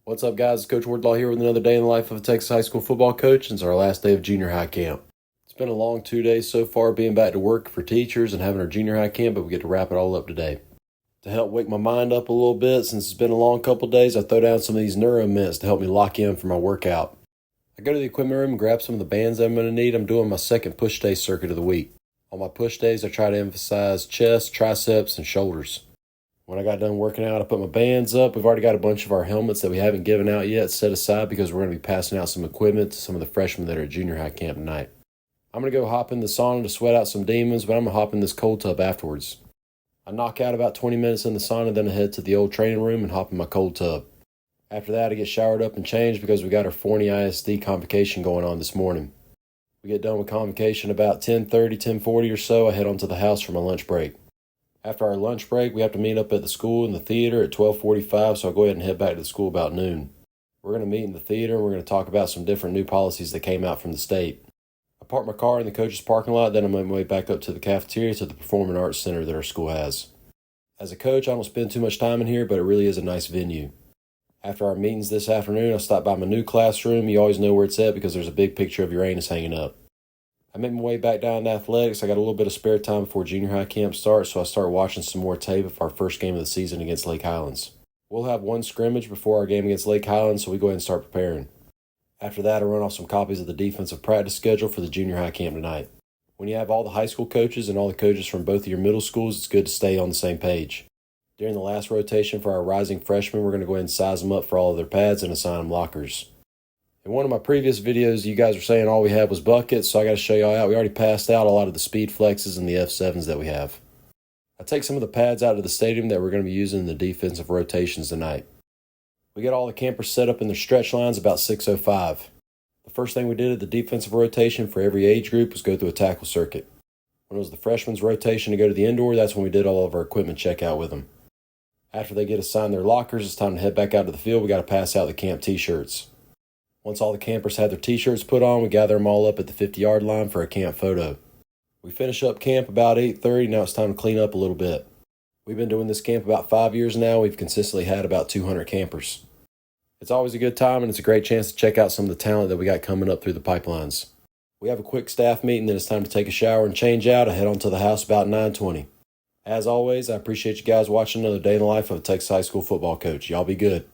What's up, guys? It's Coach Wardlaw here with another day in the life of a Texas high school football coach, and it's our last day of junior high camp. It's been a long 2 days so far being back to work for teachers and having our junior high camp, but we get to wrap it all up today. To help wake my mind up a little bit, since it's been a long couple days, I throw down some of these neuro mints to help me lock in for my workout. I go to the equipment room and grab some of the bands I'm going to need. I'm doing my second push day circuit of the week. On my push days, I try to emphasize chest, triceps, and shoulders. When I got done working out, I put my bands up. We've already got a bunch of our helmets that we haven't given out yet set aside because we're going to be passing out some equipment to some of the freshmen that are at junior high camp tonight. I'm going to go hop in the sauna to sweat out some demons, but I'm going to hop in this cold tub afterwards. I knock out about 20 minutes in the sauna, then I head to the old training room and hop in my cold tub. After that, I get showered up and changed because we got our Forney ISD convocation going on this morning. We get done with convocation about 10:30, 10:40 or so. I head on to the house for my lunch break. After our lunch break, we have to meet up at the school in the theater at 12:45, so I'll go ahead and head back to the school about noon. We're going to meet in the theater, and we're going to talk about some different new policies that came out from the state. I park my car in the coach's parking lot, then I'm on my way back up to the cafeteria to the Performing Arts Center that our school has. As a coach, I don't spend too much time in here, but it really is a nice venue. After our meetings this afternoon, I'll stop by my new classroom. You always know where it's at because there's a big picture of Uranus hanging up. I make my way back down to athletics. I got a little bit of spare time before junior high camp starts, so I start watching some more tape of our first game of the season against Lake Highlands. We'll have one scrimmage before our game against Lake Highlands, so we go ahead and start preparing. After that, I run off some copies of the defensive practice schedule for the junior high camp tonight. When you have all the high school coaches and all the coaches from both of your middle schools, it's good to stay on the same page. During the last rotation for our rising freshmen, we're going to go ahead and size them up for all of their pads and assign them lockers. In one of my previous videos, you guys were saying all we had was buckets, so I got to show y'all out. We already passed out a lot of the speed flexes and the F7s that we have. I take some of the pads out of the stadium that we're going to be using in the defensive rotations tonight. We got all the campers set up in their stretch lines about 6:05. The first thing we did at the defensive rotation for every age group was go through a tackle circuit. When it was the freshmen's rotation to go to the indoor, that's when we did all of our equipment checkout with them. After they get assigned their lockers, it's time to head back out to the field. We got to pass out the camp t-shirts. Once all the campers had their t-shirts put on, we gather them all up at the 50-yard line for a camp photo. We finish up camp about 8:30. Now it's time to clean up a little bit. We've been doing this camp about 5 years now. We've consistently had about 200 campers. It's always a good time, and it's a great chance to check out some of the talent that we got coming up through the pipelines. We have a quick staff meeting, then it's time to take a shower and change out. I head on to the house about 9:20. As always, I appreciate you guys watching another day in the life of a Texas high school football coach. Y'all be good.